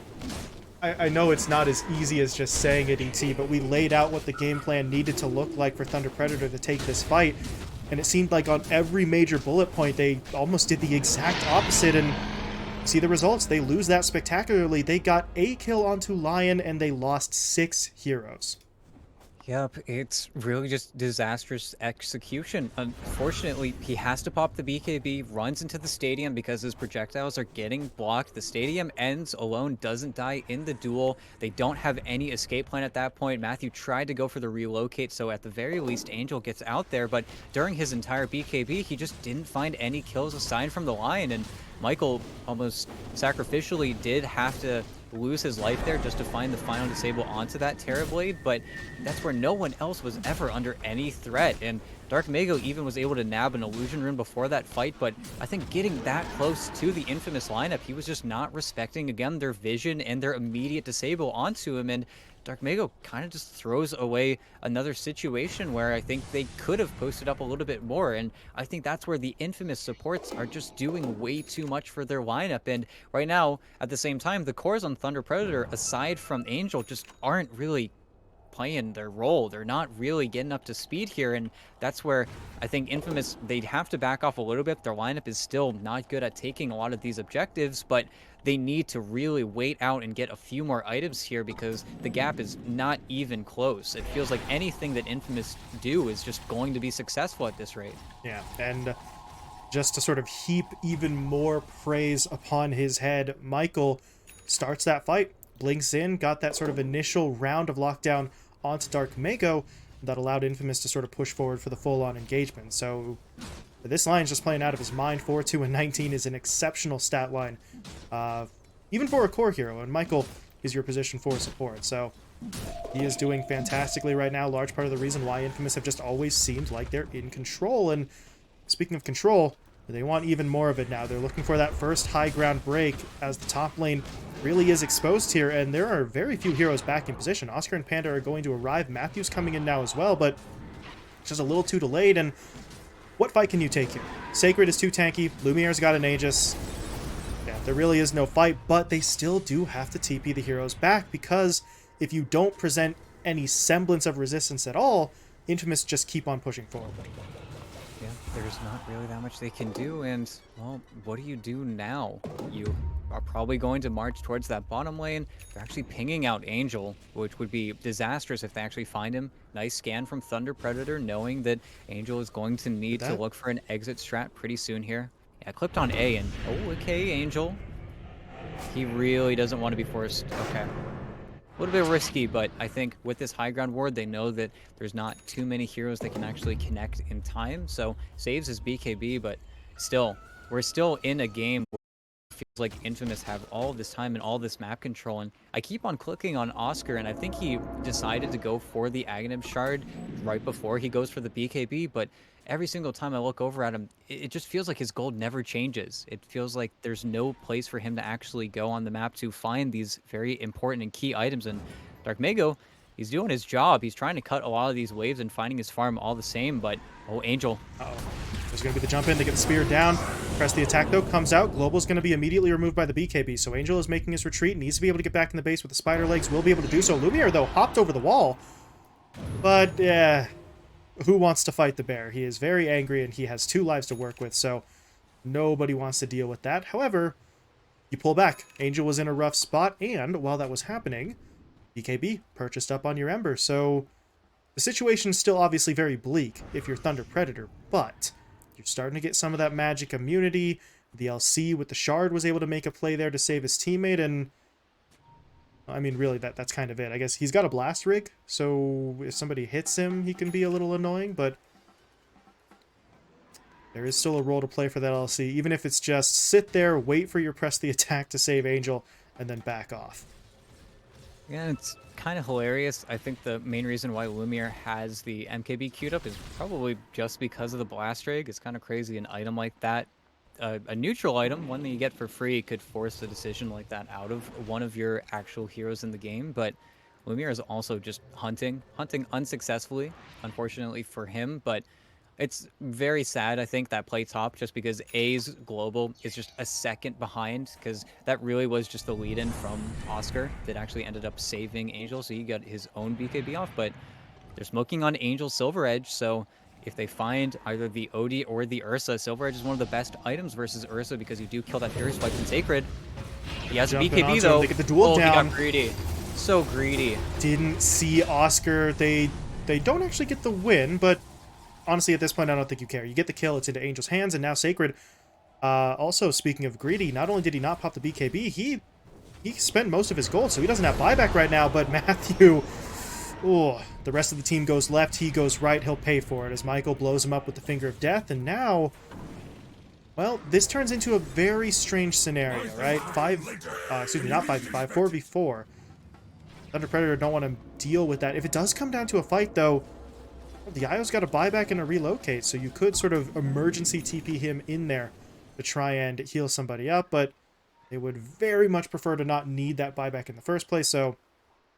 I know it's not as easy as just saying it, ET, but we laid out what the game plan needed to look like for Thunder Predator to take this fight, and it seemed like on every major bullet point they almost did the exact opposite, and see the results. They lose that spectacularly. They got a kill onto Lion, and they lost 6 heroes. Yep, it's really just disastrous execution. Unfortunately, he has to pop the BKB, runs into the stadium because his projectiles are getting blocked. The stadium ends alone, doesn't die in the duel. They don't have any escape plan at that point. Matthew tried to go for the relocate, so at the very least, Angel gets out there, but during his entire BKB, he just didn't find any kills aside from the Lion, and Michael almost sacrificially did have to lose his life there just to find the final disable onto that Terrorblade, but that's where no one else was ever under any threat, and Dark Mego even was able to nab an illusion rune before that fight, but I think getting that close to the Infamous lineup, he was just not respecting, again, their vision and their immediate disable onto him, and Dark Mego kind of just throws away another situation where I think they could have posted up a little bit more, and I think that's where the Infamous supports are just doing way too much for their lineup, and right now, at the same time, the cores on Thunder Predator, aside from Angel, just aren't really playing their role. They're not really getting up to speed here, and that's where I think Infamous, they'd have to back off a little bit. Their lineup is still not good at taking a lot of these objectives, but they need to really wait out and get a few more items here because the gap is not even close. It feels like anything that Infamous do is just going to be successful at this rate. Yeah, and just to sort of heap even more praise upon his head, Michael starts that fight, blinks in, got that sort of initial round of lockdown onto Dark Mego that allowed Infamous to sort of push forward for the full-on engagement. So this line's just playing out of his mind. 4-2 and 19 is an exceptional stat line, even for a core hero, and Michael is your position 4 support. So he is doing fantastically right now. Large part of the reason why Infamous have just always seemed like they're in control. And speaking of control, they want even more of it now. They're looking for that first high ground break as the top lane really is exposed here, and there are very few heroes back in position. Oscar and Panda are going to arrive. Matthew's coming in now as well, but it's just a little too delayed, and what fight can you take here? Sacred is too tanky. Lumiere's got an Aegis. Yeah, there really is no fight, but they still do have to TP the heroes back, because if you don't present any semblance of resistance at all, Infamous just keep on pushing forward. Yeah, there's not really that much they can do, and, well, what do you do now? You are probably going to march towards that bottom lane. They're actually pinging out Angel, which would be disastrous if they actually find him. Nice scan from Thunder Predator, knowing that Angel is going to need to look for an exit strat pretty soon here. Yeah, clipped on A, and, oh, okay, Angel. He really doesn't want to be forced. Okay. A little bit risky, but I think with this high ground ward, they know that there's not too many heroes that can actually connect in time, so saves his BKB, but still, we're still in a game where it feels like Infamous have all this time and all this map control, and I keep on clicking on Oscar, and I think he decided to go for the Aghanim Shard right before he goes for the BKB, but every single time I look over at him, it just feels like his gold never changes. It feels like there's no place for him to actually go on the map to find these very important and key items. And Dark Mego, he's doing his job. He's trying to cut a lot of these waves and finding his farm all the same, but, oh, Angel. Uh-oh. There's going to be the jump in. They get the spear down. Press the attack, though. Comes out. Global's going to be immediately removed by the BKB, so Angel is making his retreat. Needs to be able to get back in the base with the spider legs. Will be able to do so. Lumiere, though, hopped over the wall. But, yeah, who wants to fight the bear? He is very angry and he has 2 lives to work with, so nobody wants to deal with that. However, you pull back. Angel was in a rough spot, and while that was happening, BKB purchased up on your Ember, so the situation's still obviously very bleak if you're Thunder Predator, but you're starting to get some of that magic immunity. The LC with the shard was able to make a play there to save his teammate, and I mean, really, that's kind of it. I guess he's got a blast rig, so if somebody hits him, he can be a little annoying, but there is still a role to play for that LC, even if it's just sit there, wait for your press the attack to save Angel, and then back off. Yeah, it's kind of hilarious. I think the main reason why Lumiere has the MKB queued up is probably just because of the blast rig. It's kind of crazy an item like that, a neutral item, one that you get for free, could force a decision like that out of one of your actual heroes in the game. But Lumiere is also just hunting unsuccessfully, unfortunately for him. But it's very sad, I think, that play top, just because A's global is just a second behind, because that really was just the lead-in from Oscar that actually ended up saving Angel, so he got his own BKB off, but they're smoking on Angel Silver Edge, so if they find either the Odie or the Ursa, Silver Edge is one of the best items versus Ursa, because you do kill that Fury Spike from Sacred. He has a Jumping BKB, onto him, though. they get the duel Oh, he down. got greedy. So greedy. Didn't see Oscar. They don't actually get the win, but honestly, at this point, I don't think you care. You get the kill, it's into Angel's hands, and now Sacred. Also, speaking of greedy, not only did he not pop the BKB, he spent most of his gold, so he doesn't have buyback right now, but Matthew, oh, the rest of the team goes left, he goes right, he'll pay for it, as Michael blows him up with the Finger of Death, and now, well, this turns into a very strange scenario, right? Not 5v5, 4v4. Thunder Predator don't want to deal with that. If it does come down to a fight, though, the IO's got a buyback and a relocate, so you could sort of emergency TP him in there to try and heal somebody up, but they would very much prefer to not need that buyback in the first place, so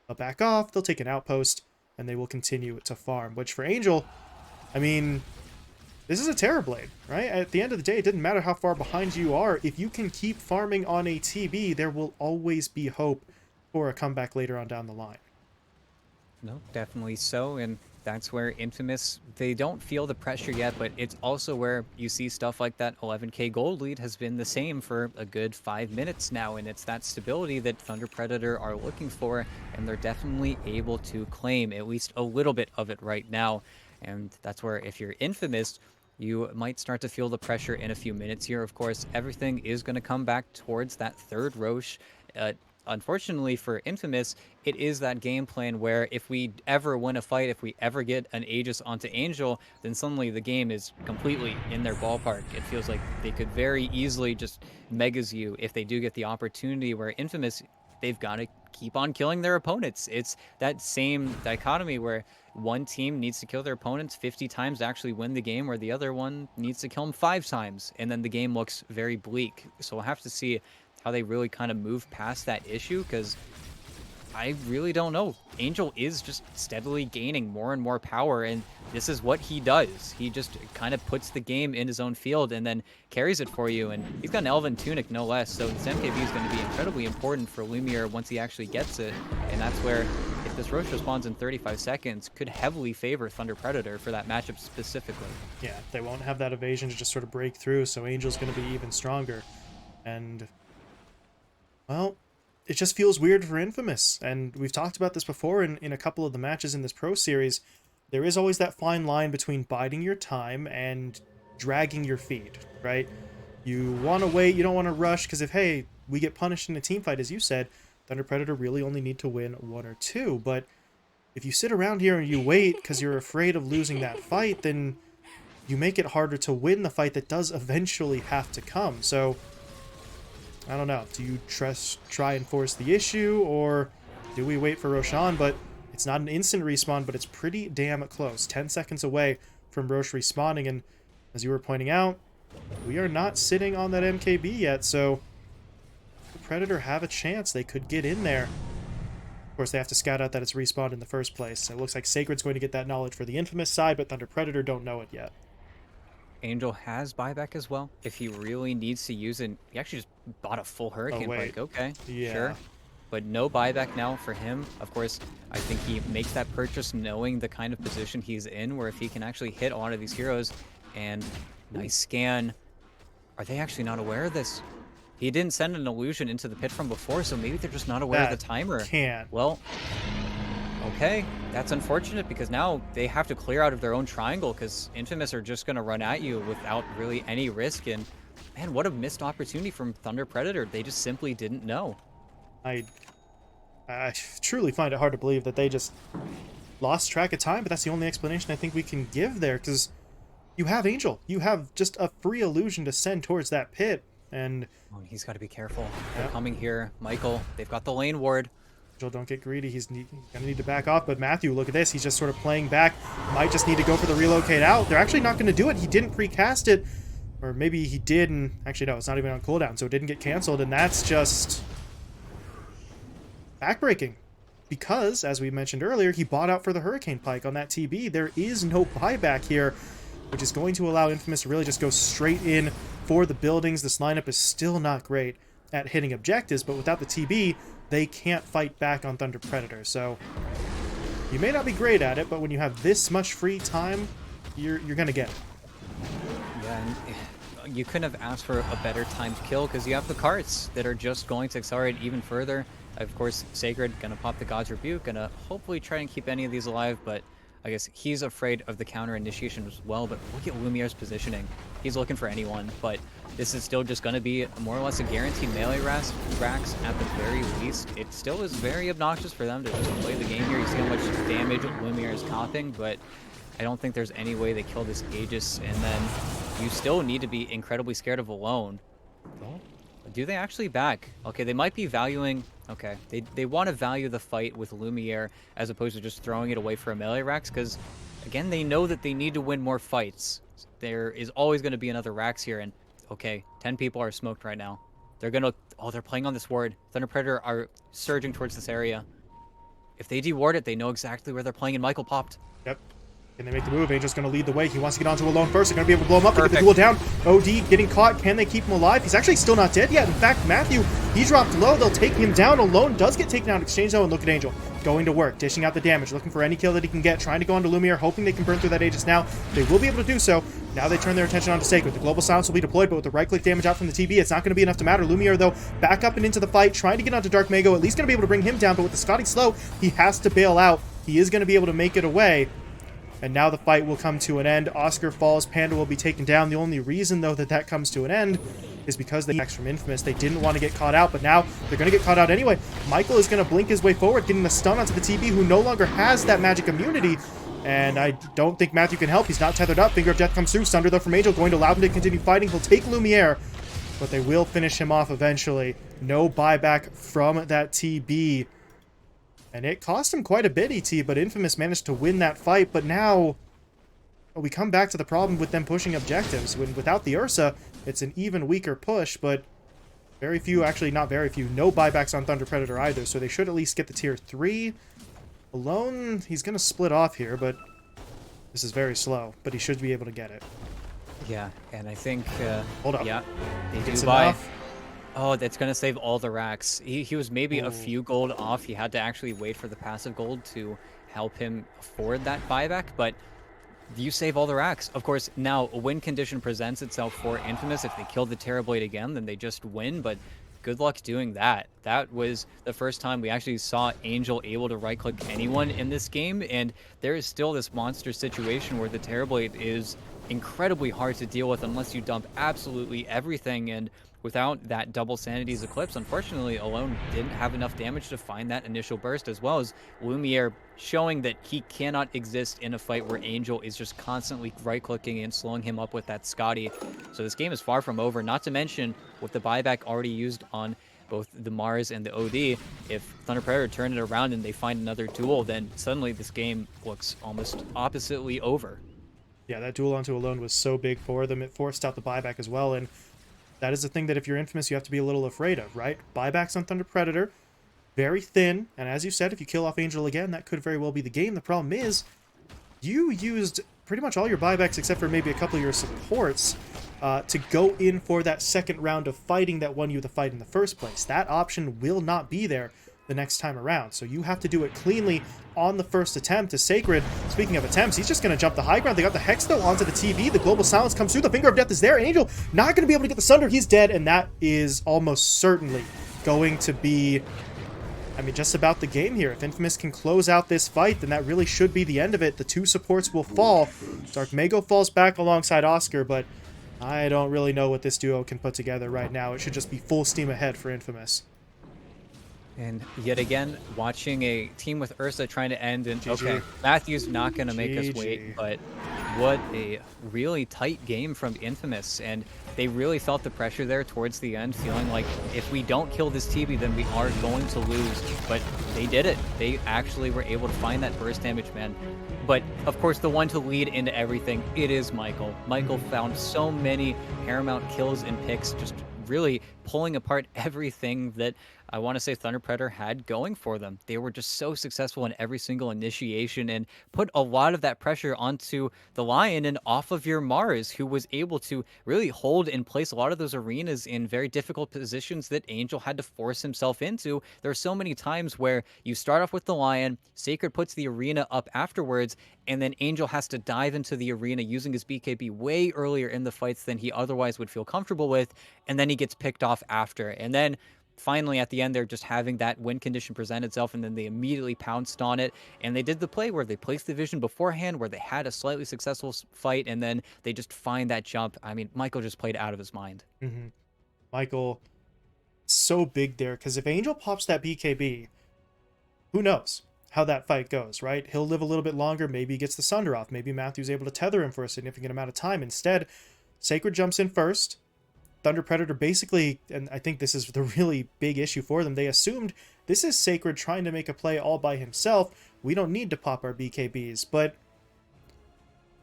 they'll back off, they'll take an outpost, and they will continue to farm, which for Angel, I mean, this is a Terrorblade, right? At the end of the day, it didn't matter how far behind you are. If you can keep farming on a TB, there will always be hope for a comeback later on down the line. No, definitely so, and that's where Infamous, they don't feel the pressure yet, but it's also where you see stuff like that 11k gold lead has been the same for a good 5 minutes now, and it's that stability that Thunder Predator are looking for, and they're definitely able to claim at least a little bit of it right now. And that's where, if you're Infamous, you might start to feel the pressure in a few minutes here. Of course, everything is going to come back towards that third Roche. Unfortunately for Infamous, it is that game plan where if we ever win a fight, if we ever get an Aegis onto Angel, then suddenly the game is completely in their ballpark. It feels like they could very easily just megas you if they do get the opportunity, where Infamous, they've got to keep on killing their opponents. It's that same dichotomy where one team needs to kill their opponents 50 times to actually win the game, where the other one needs to kill them 5 times, and then the game looks very bleak. So we'll have to see how they really kind of move past that issue, because I really don't know. Angel is just steadily gaining more and more power, and this is what he does. He just kind of puts the game in his own field and then carries it for you, and he's got an Elven Tunic, no less, so this MKB is going to be incredibly important for Lumiere once he actually gets it, and that's where, if this Roche responds in 35 seconds, could heavily favor Thunder Predator for that matchup specifically. Yeah, they won't have that evasion to just sort of break through, so Angel's going to be even stronger, and well, it just feels weird for Infamous, and we've talked about this before in a couple of the matches in this Pro Series. There is always that fine line between biding your time and dragging your feet, right? You want to wait, you don't want to rush, because if, hey, we get punished in a team fight, as you said, Thunder Predator really only need to win 1 or 2, but if you sit around here and you wait because you're afraid of losing that fight, then you make it harder to win the fight that does eventually have to come, so I don't know. Do you try and force the issue, or do we wait for Roshan? But it's not an instant respawn, but it's pretty damn close. 10 seconds away from Roche respawning, and as you were pointing out, we are not sitting on that MKB yet, so the Predator have a chance. They could get in there. Of course, they have to scout out that it's respawned in the first place. So it looks like Sacred's going to get that knowledge for the Infamous side, but Thunder Predator don't know it yet. Angel has buyback as well. If he really needs to use it, he actually just bought a full Hurricane wait. Bike. Okay, Yeah. sure. but no buyback now for him. Of course, I think he makes that purchase knowing the kind of position he's in, where if he can actually hit a lot of these heroes, and nice scan. Are they actually not aware of this? He didn't send an illusion into the pit from before, so maybe they're just not aware of the timer. Can't. Well, okay, that's unfortunate because now they have to clear out of their own triangle because Infamous are just going to run at you without really any risk. And man, what a missed opportunity from Thunder Predator. They just simply didn't know. I truly find it hard to believe that they just lost track of time, but that's the only explanation I think we can give there, because you have Angel. You have just a free illusion to send towards that pit, and... Oh, he's got to be careful. They're coming here. Michael, they've got the lane ward. Angel, don't get greedy. He's going to need to back off, but Matthew, look at this. He's just sort of playing back. Might just need to go for the relocate out. They're actually not going to do it. He didn't precast it, or maybe he did, and actually, no, it's not even on cooldown, so it didn't get canceled, and that's just... backbreaking. Because, as we mentioned earlier, he bought out for the Hurricane Pike on that TB. There is no buyback here, which is going to allow Infamous to really just go straight in for the buildings. This lineup is still not great at hitting objectives, but without the TB, they can't fight back on Thunder Predator. So, you may not be great at it, but when you have this much free time, you're going to get it. Yeah, and you couldn't have asked for a better time to kill because you have the carts that are just going to accelerate even further. Of course, Sacred gonna pop the God's Rebuke, gonna hopefully try and keep any of these alive, but I guess he's afraid of the counter initiation as well. But look at Lumiere's positioning. He's looking for anyone, but this is still just gonna be more or less a guaranteed melee racks at the very least. It still is very obnoxious for them to just play the game here. You see how much damage Lumiere is copying, but I don't think there's any way they kill this Aegis, and then you still need to be incredibly scared of Alone. Oh, do they actually back? Okay, they might be valuing... Okay, they want to value the fight with Lumiere as opposed to just throwing it away for a melee Rax, because, again, they know that they need to win more fights. There is always going to be another Rax here, and, okay, 10 people are smoked right now. They're going to... Oh, they're playing on this ward. Thunder Predator are surging towards this area. If they deward it, they know exactly where they're playing, and Michael popped. Yep. Can they make the move? Angel's going to lead the way. He wants to get onto Alone first. They're going to be able to blow him up. They get the duel down. OD getting caught. Can they keep him alive? He's actually still not dead yet. In fact, Matthew, he dropped low. They'll take him down. Alone does get taken out. Exchange though, and look at Angel. Going to work. Dishing out the damage. Looking for any kill that he can get. Trying to go onto Lumiere. Hoping they can burn through that Aegis now. They will be able to do so. Now they turn their attention onto Sacred. The Global Silence will be deployed, but with the right-click damage out from the TB, it's not going to be enough to matter. Lumiere, though, back up and into the fight. Trying to get onto Dark Mago. At least going to be able to bring him down, but with the Scotty slow, he has to bail out. He is going to be able to make it away. And now the fight will come to an end. Oscar falls. Panda will be taken down. The only reason, though, that comes to an end is because they from Infamous. They didn't want to get caught out, but now they're going to get caught out anyway. Michael is going to blink his way forward, getting the stun onto the TB, who no longer has that magic immunity. And I don't think Matthew can help. He's not tethered up. Finger of Death comes through. Sunder, though, from Angel, going to allow him to continue fighting. He'll take Lumiere, but they will finish him off eventually. No buyback from that TB. And it cost him quite a bit, ET, but Infamous managed to win that fight. But now we come back to the problem with them pushing objectives. Without the Ursa, it's an even weaker push, but very few, actually not very few, no buybacks on Thunder Predator either, so they should at least get the tier 3. Alone, he's going to split off here, but this is very slow, but he should be able to get it. Yeah, and I think... Hold up. Yeah, they do It's buy... enough. Oh, that's going to save all the racks. He was maybe a few gold off. He had to actually wait for the passive gold to help him afford that buyback, but you save all the racks. Of course, now a win condition presents itself for Infamous. If they kill the Terrorblade again, then they just win, but good luck doing that. That was the first time we actually saw Angel able to right-click anyone in this game, and there is still this monster situation where the Terrorblade is incredibly hard to deal with unless you dump absolutely everything, and without that double Sanity's Eclipse, unfortunately, Alone didn't have enough damage to find that initial burst, as well as Lumiere showing that he cannot exist in a fight where Angel is just constantly right-clicking and slowing him up with that Scotty. So this game is far from over, not to mention with the buyback already used on both the Mars and the OD. If Thunder Predator turn it around and they find another duel, then suddenly this game looks almost oppositely over. Yeah, that duel onto Alone was so big for them. It forced out the buyback as well, and that is the thing that if you're Infamous, you have to be a little afraid of, right? Buybacks on Thunder Predator, very thin, and as you said, if you kill off Angel again, that could very well be the game. The problem is, you used pretty much all your buybacks, except for maybe a couple of your supports, to go in for that second round of fighting that won you the fight in the first place. That option will not be there the next time around. So you have to do it cleanly on the first attempt. As Sacred, speaking of attempts, he's just going to jump the high ground. They got the Hex though onto the TV. The Global Silence comes through. The Finger of Death is there. Angel not going to be able to get the Sunder. He's dead, and that is almost certainly going to be, I mean, just about the game here. If Infamous can close out this fight, then that really should be the end of it. The two supports will fall. Dark Mago falls back alongside Oscar, but I don't really know what this duo can put together right now. It should just be full steam ahead for Infamous. And yet again, watching a team with Ursa trying to end, and GG. okay, Matthew's not going to make us GG. wait, but what a really tight game from Infamous, and they really felt the pressure there towards the end, feeling like if we don't kill this TB, then we are going to lose, but they did it. They actually were able to find that burst damage, man. But, of course, the one to lead into everything, it is Michael. Michael found so many paramount kills and picks, just really pulling apart everything that I want to say Thunder Predator had going for them. They were just so successful in every single initiation and put a lot of that pressure onto the Lion and off of your Mars, who was able to really hold and place a lot of those arenas in very difficult positions that Angel had to force himself into. There are so many times where you start off with the Lion, Sacred puts the arena up afterwards, and then Angel has to dive into the arena using his BKB way earlier in the fights than he otherwise would feel comfortable with, and then he gets picked off after. And then finally at the end, they're just having that win condition present itself, and then they immediately pounced on it, and they did the play where they placed the vision beforehand, where they had a slightly successful fight, and then they just find that jump. I mean, Michael just played out of his mind. Michael, so big there, because if Angel pops that BKB, who knows how that fight goes, right? He'll live a little bit longer. Maybe he gets the Sunder off. Maybe Matthew's able to tether him for a significant amount of time. Instead, Sacred jumps in first. Thunder Predator basically, and I think this is the really big issue for them, they assumed this is Sacred trying to make a play all by himself. We don't need to pop our BKBs, but,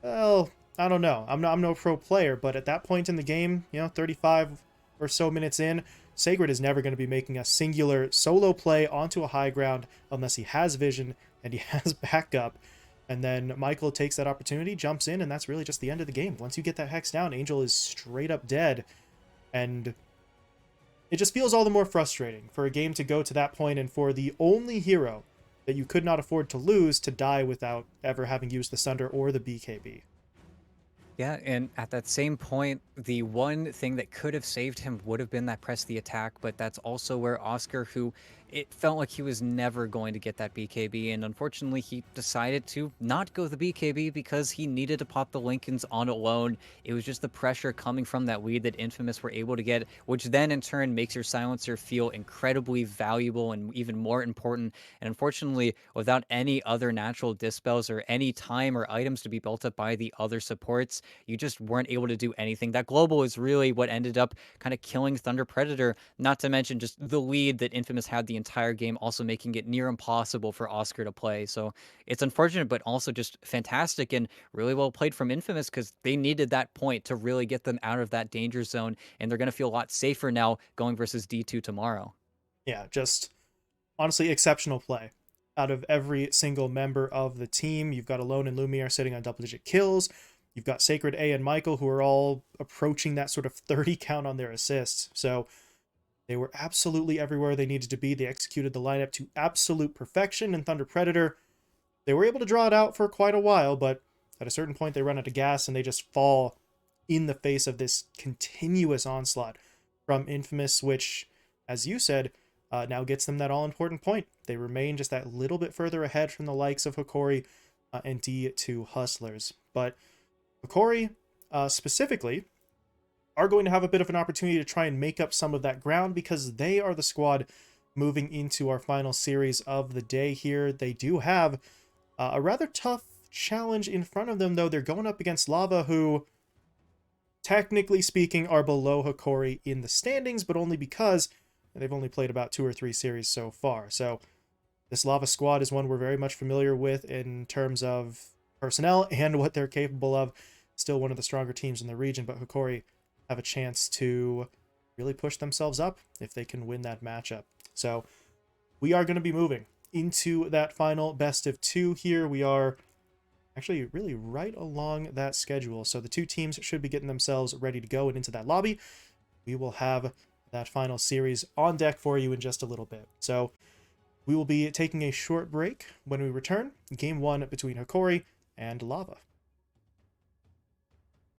well, I don't know. I'm no pro player, but at that point in the game, 35 or so minutes in, Sacred is never going to be making a singular solo play onto a high ground unless he has vision and he has backup. And then Michael takes that opportunity, jumps in, and that's really just the end of the game. Once you get that Hex down, Angel is straight up dead. And it just feels all the more frustrating for a game to go to that point and for the only hero that you could not afford to lose to die without ever having used the Sunder or the BKB. Yeah, and at that same point, the one thing that could have saved him would have been that press the attack, but that's also where Oscar, who it felt like he was never going to get that BKB, and unfortunately he decided to not go the BKB because he needed to pop the Lincolns on alone. It was just the pressure coming from that lead that Infamous were able to get, which then in turn makes your silencer feel incredibly valuable and even more important. And unfortunately, without any other natural dispels or any time or items to be built up by the other supports, you just weren't able to do anything. That global is really what ended up kind of killing Thunder Predator, not to mention just the lead that Infamous had the entire game, also making it near impossible for Oscar to play. So it's unfortunate, but also just fantastic and really well played from Infamous, because they needed that point to really get them out of that danger zone, and they're going to feel a lot safer now going versus D2 tomorrow. Yeah, just honestly exceptional play out of every single member of the team. You've got Alone and Lumiere sitting on double-digit kills. You've got Sacred, A, and Michael, who are all approaching that sort of 30 count on their assists. So they were absolutely everywhere they needed to be. They executed the lineup to absolute perfection. And Thunder Predator, they were able to draw it out for quite a while, but at a certain point they run out of gas and they just fall in the face of this continuous onslaught from Infamous, which, as you said, now gets them that all-important point. They remain just that little bit further ahead from the likes of Hikori and D2 Hustlers. But Hikori, specifically, are going to have a bit of an opportunity to try and make up some of that ground, because they are the squad moving into our final series of the day here. They do have a rather tough challenge in front of them, though. They're going up against Lava, who, technically speaking, are below Hikori in the standings, but only because they've only played about 2 or 3 series so far. So this Lava squad is one we're very much familiar with in terms of personnel and what they're capable of. Still one of the stronger teams in the region, but Hikori have a chance to really push themselves up if they can win that matchup. So we are going to be moving into that final best of 2 here. We are actually really right along that schedule. So the 2 teams should be getting themselves ready to go and into that lobby. We will have that final series on deck for you in just a little bit. So We will be taking a short break. When we return, game 1 between Hikori and Lava.